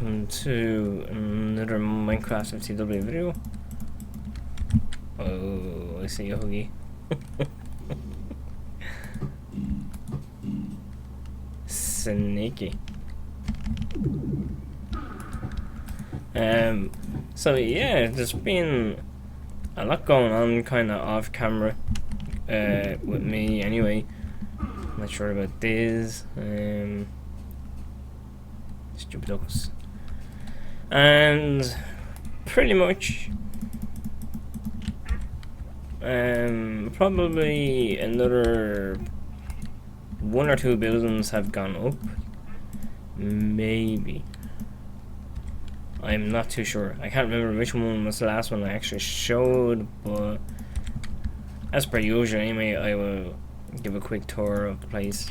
welcome to another Minecraftftw video. Oh, I see a huggy. Sneaky. So yeah, there's been a lot going on kind of off camera with me anyway. I'm not sure about this. Stupid ducks. And pretty much probably another 1 or 2 buildings have gone up. Maybe. I'm not too sure. I can't remember which one was the last one I actually showed, but as per usual anyway, I will give a quick tour of the place.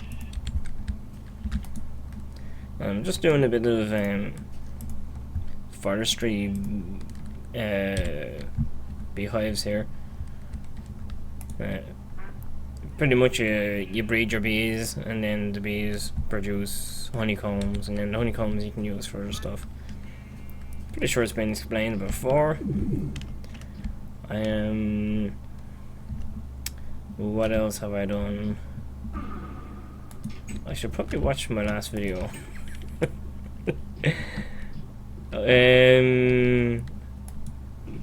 I'm just doing a bit of forestry beehives here. Pretty much you breed your bees, and then the bees produce honeycombs, and then the honeycombs you can use for other stuff. Pretty sure it's been explained before. What else have I done? I should probably watch my last video.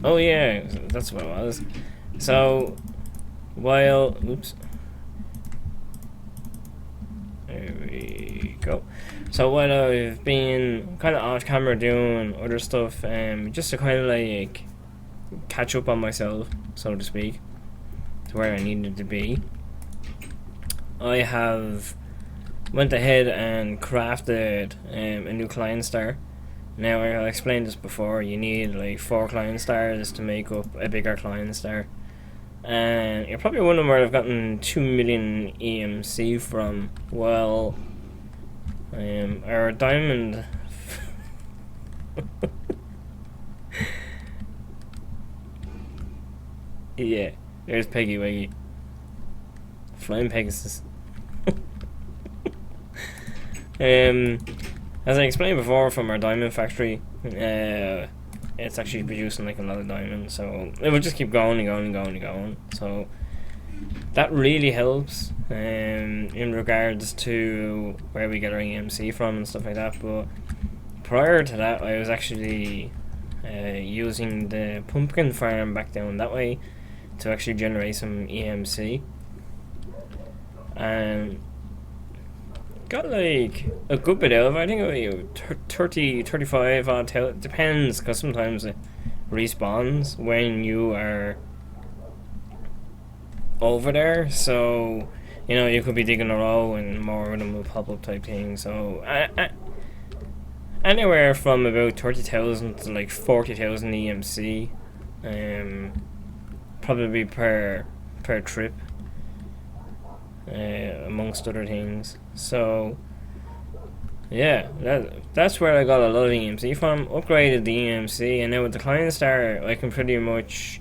Oh yeah, that's what it was. So while there we go. So while I've been kind of off camera doing other stuff, just to kind of like catch up on myself, so to speak, to where I needed to be, I have went ahead and crafted a new client star. Now, I explained this before, you need like 4 client stars to make up a bigger client star. And you're probably wondering where I've gotten 2 million EMC from. Well, our diamond yeah, there's Peggy Weggy. Flying Pegasus. As I explained before, from our diamond factory, it's actually producing like a lot of diamonds, so it will just keep going and going and going and going. So that really helps in regards to where we get our EMC from and stuff like that. But prior to that, I was actually using the pumpkin farm back down that way to actually generate some EMC, and got like a good bit out of it. I think it was 30, 35 odd, depends, because sometimes it respawns when you are over there, so you know, you could be digging a row and more of them will pop up type thing. So anywhere from about 30,000 to like 40,000 EMC, probably per trip, amongst other things. So yeah, that's where I got a lot of EMC from. Upgraded the EMC, and now with the client star I can pretty much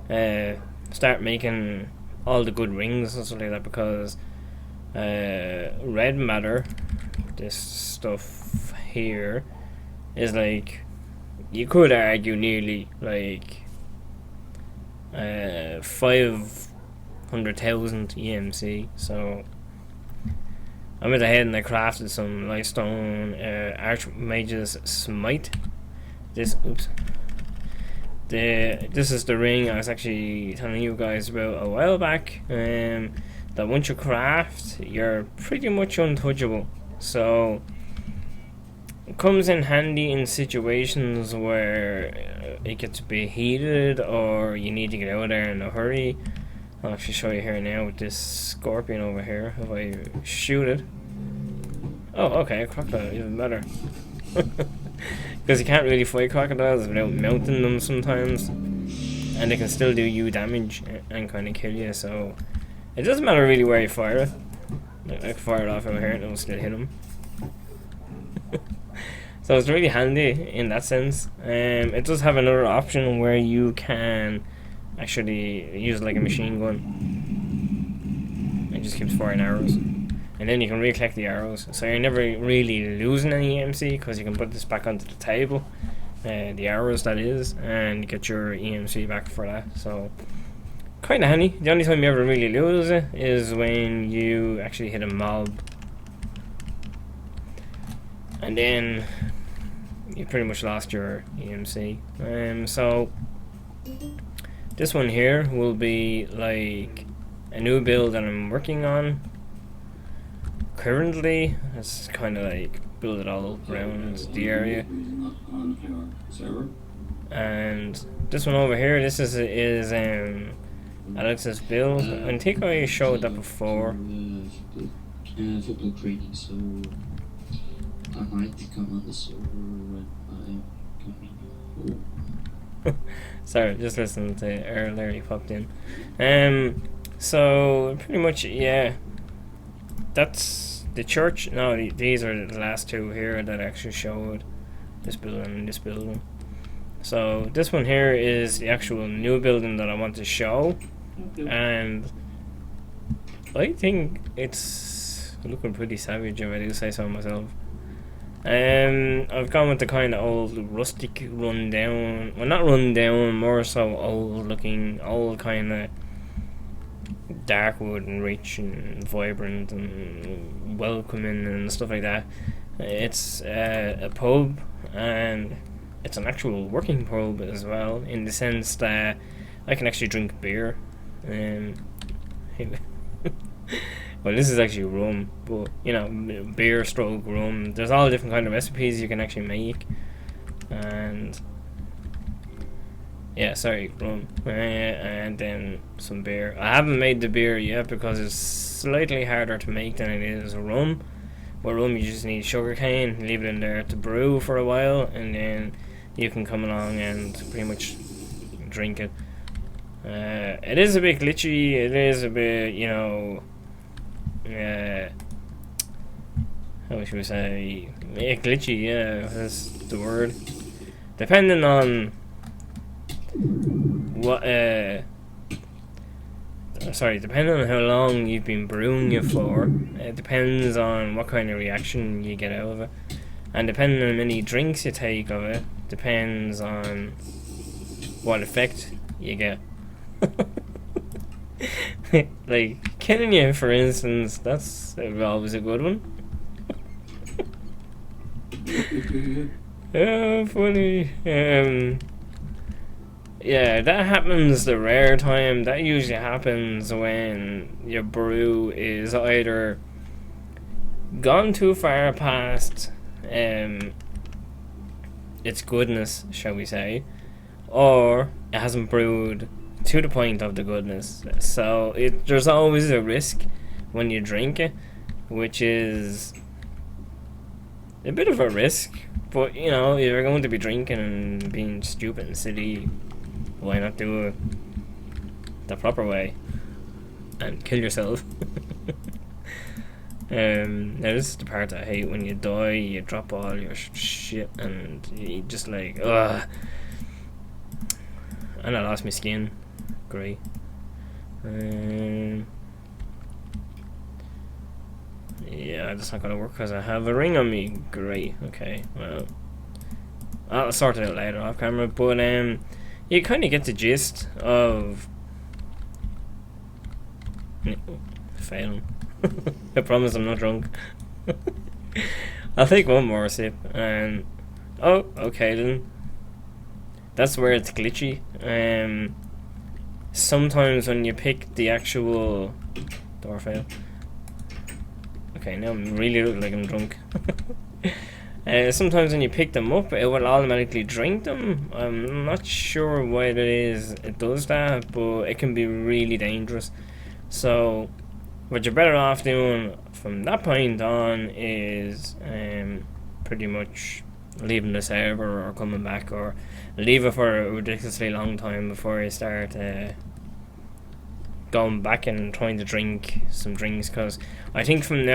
start making all the good rings and stuff like that, because red matter, this stuff here, is like, you could argue nearly like 500,000 EMC. So I went ahead and I crafted some limestone Archmage's Smite. This is the ring I was actually telling you guys about a while back, that once you craft, you're pretty much untouchable. So it comes in handy in situations where it gets a bit heated or you need to get out of there in a hurry. I'll actually show you here now with this scorpion over here. If I shoot it, oh okay, crocodile, even better. Because you can't really fight crocodiles without mounting them sometimes, and they can still do you damage and kind of kill you. So it doesn't matter really where you fire it. I can fire it off over here and it'll still hit them. So it's really handy in that sense. It does have another option where you can actually use like a machine gun. It just keeps firing arrows. and then you can recollect the arrows. So you're never really losing any EMC because you can put this back onto the table, the arrows that is, and get your EMC back for that. So kind of handy. The only time you ever really lose it is when you actually hit a mob, and then you pretty much lost your EMC. So this one here will be like a new build that I'm working on currently. It's kind of like build it all around the area. And this one over here, this is Alex's build. I think I showed that before. Football training, so I might come on the server when I'm coming home. Sorry, just listening to earlier he popped in. So pretty much, yeah, that's the church. No, these are the last two here that actually showed this building and this building. So this one here is the actual new building that I want to show, and I think it's looking pretty savage if I do say so myself. I've gone with the kind of old rustic rundown, well not rundown, more so old looking, old kind of dark wood and rich and vibrant and welcoming and stuff like that. It's a pub, and it's an actual working pub as well, in the sense that I can actually drink beer. Well, this is actually rum, but you know, beer stroke rum. There's all different kind of recipes you can actually make, and yeah, sorry, rum, and then some beer. I haven't made the beer yet because it's slightly harder to make than it is rum. But rum, you just need sugar cane, leave it in there to brew for a while, and then you can come along and pretty much drink it. It is a bit glitchy. It is a bit, you know, how should we say? Yeah, glitchy. Yeah, that's the word. Depending on what, depending on how long you've been brewing it for, it depends on what kind of reaction you get out of it, and depending on how many drinks you take of it, depends on what effect you get. Like killing you, for instance, that's always a good one. Oh, funny. Yeah, that happens the rare time. That usually happens when your brew is either gone too far past its goodness, shall we say, or it hasn't brewed to the point of the goodness. So there's always a risk when you drink it, which is a bit of a risk, but you know, if you're going to be drinking and being stupid and silly, why not do it the proper way and kill yourself? Now this is the part I hate, when you die, you drop all your shit and you just like, ugh. And I lost my skin. Great. Yeah, that's not gonna work because I have a ring on me. Great. Okay. Well, I'll sort it out later off camera. But you kind of get the gist of failing. I promise I'm not drunk. I'll take one more sip and oh, okay then. That's where it's glitchy. Sometimes when you pick the actual door fail. Okay, now I'm really looking like I'm drunk. Sometimes when you pick them up, it will automatically drink them. I'm not sure why it is it does that, but it can be really dangerous. So what you're better off doing from that point on is pretty much leaving the server or coming back, or leave it for a ridiculously long time before you start going back and trying to drink some drinks, because I think from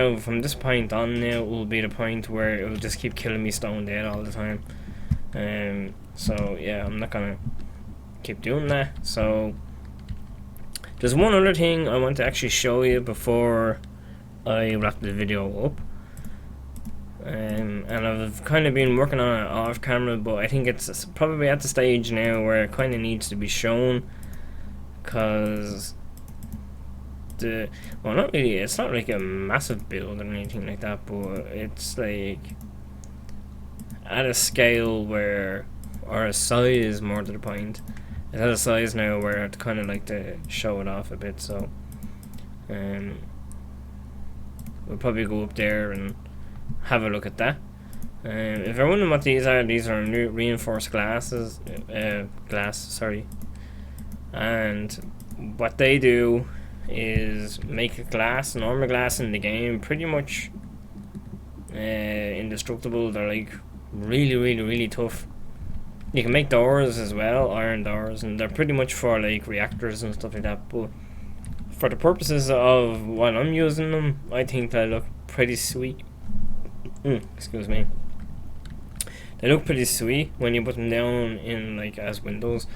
this point on now, will be the point where it will just keep killing me stone dead all the time. So yeah, I'm not gonna keep doing that. So there's one other thing I want to actually show you before I wrapped the video up. And I've kind of been working on it off camera, but I think it's probably at the stage now where it kind of needs to be shown, because well, not really, it's not like a massive build or anything like that, but it's like at a scale where, or a size more to the point, it's at a size now where I'd kind of like to show it off a bit. So we'll probably go up there and have a look at that. If you're wondering what these are new reinforced glass, sorry. And what they do is make a normal glass in the game pretty much indestructible. They're like really tough. You can make doors as well, iron doors, and they're pretty much for like reactors and stuff like that. But for the purposes of what I'm using them, I think they look pretty sweet. Excuse me. They look pretty sweet when you put them down in like as windows.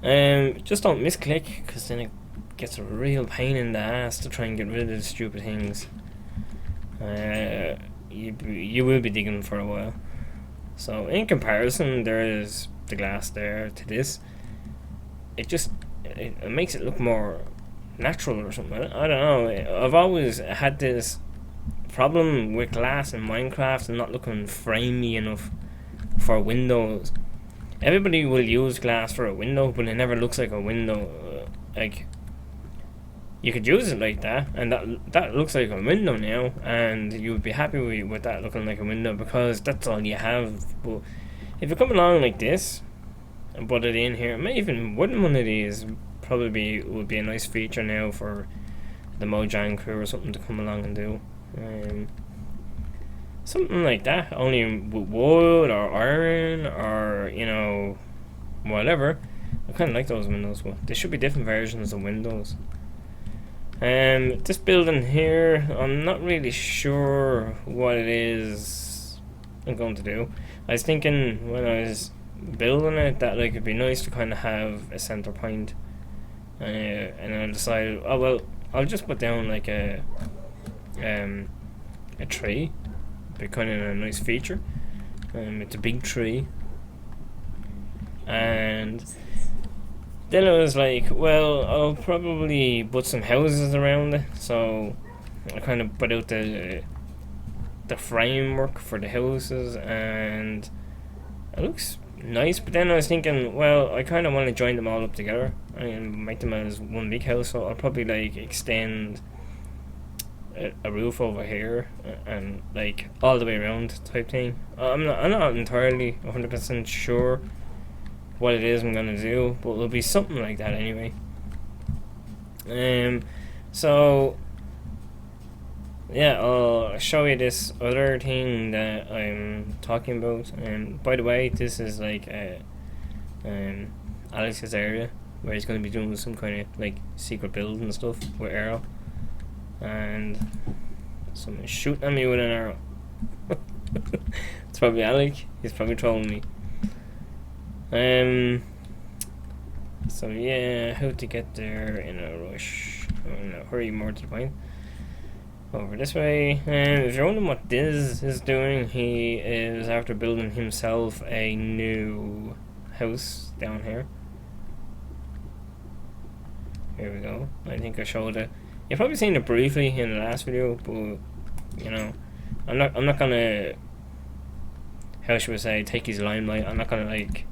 Just don't misclick, because then it gets a real pain in the ass to try and get rid of the stupid things. You will be digging for a while. So in comparison, there is the glass there to this. It makes it look more natural or something. I don't know. I've always had this problem with glass in Minecraft and not looking framey enough for windows. Everybody will use glass for a window, but it never looks like a window. Like, you could use it like that, and that looks like a window now, and you would be happy with that looking like a window, because that's all you have. But if you come along like this and put it in here, maybe even wooden one of these probably would be a nice feature now for the Mojang crew or something to come along and do. Something like that, only with wood or iron or, you know, whatever. I kind of like those windows, but there should be different versions of windows. This building here, I'm not really sure what it is I'm going to do. I was thinking when I was building it that like it'd be nice to kind of have a center point, and I decided, oh well, I'll just put down like a tree. Be kind of a nice feature. It's a big tree, and then I was like, well, I'll probably put some houses around it. So I kind of put out the framework for the houses, and it looks nice. But then I was thinking, well, I kind of want to join them all up together and make them as one big house. So I'll probably like extend a roof over here and like all the way around type thing. I'm not entirely 100% sure what it is I'm gonna do, but it'll be something like that anyway. So yeah, I'll show you this other thing that I'm talking about. By the way, this is like Alex's area where he's gonna be doing some kind of like secret build and stuff with arrow. And someone's shooting at me with an arrow. It's probably Alec. He's probably trolling me. So yeah, how to get there in a rush. No, hurry, more to the point. Over this way. If you're wondering what Diz is doing, he is after building himself a new house down here. Here we go. I think I showed it. You've probably seen it briefly in the last video, but you know, I'm not gonna, how should we say, take his limelight. I'm not gonna like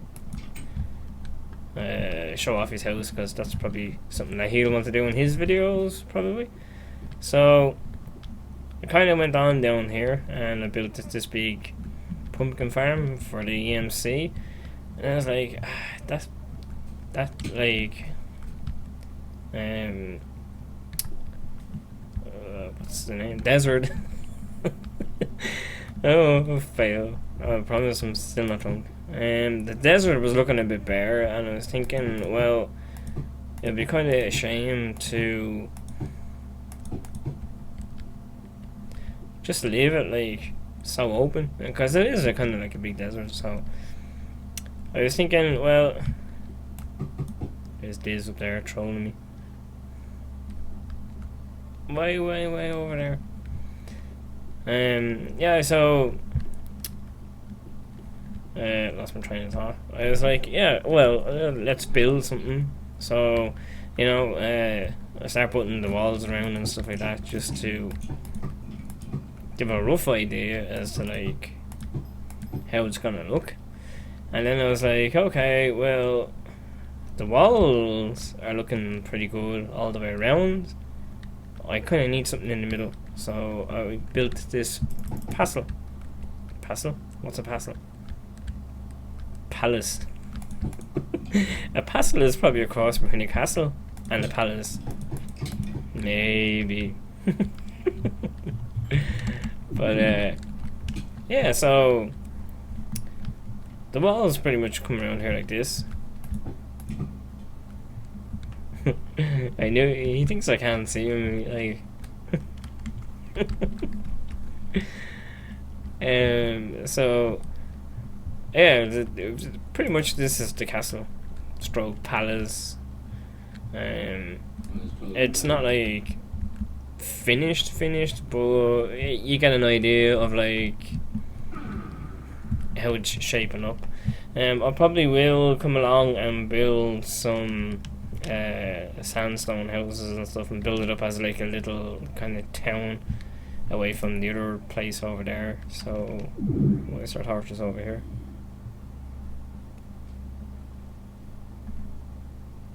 show off his house, because that's probably something that he'll want to do in his videos probably. So I kind of went on down here and I built this big pumpkin farm for the EMC, and I was like, that's like what's the name? Desert. Oh, fail. I promise I'm still not drunk. The desert was looking a bit bare, and I was thinking, well, it'd be kind of a shame to just leave it like so open, because it is a kind of like a big desert. So I was thinking, well, there's Diz up there trolling me. way over there. Yeah, so lost my train of thought. I was like, yeah, well, let's build something. So, you know, I start putting the walls around and stuff like that, just to give a rough idea as to like how it's gonna look. And then I was like, okay, well, the walls are looking pretty good all the way around. I kind of need something in the middle, so I built this pastel. Pastel? What's a pastel? Palace. A pastel is probably a cross between a castle and a palace. Maybe. But, yeah, so the walls pretty much come around here like this. I knew he thinks I can't see him, like. So yeah, pretty much this is the castle, stroke palace. It's not like finished, but you get an idea of like how it's shaping up. I probably will come along and build some sandstone houses and stuff, and build it up as like a little kind of town away from the other place over there. So we'll start horses over here.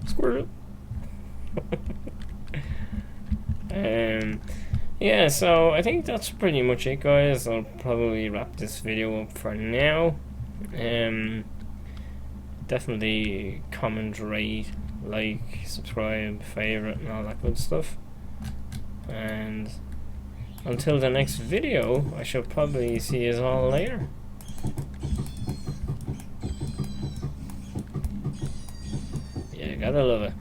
Squirrel. Yeah, so I think that's pretty much it, guys. I'll probably wrap this video up for now. Definitely comment, rate, like, subscribe, favorite, and all that good stuff. And until the next video, I shall probably see you all later. Yeah, gotta love it.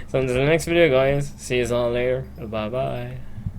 So until the next video, guys, see you all later. Bye bye.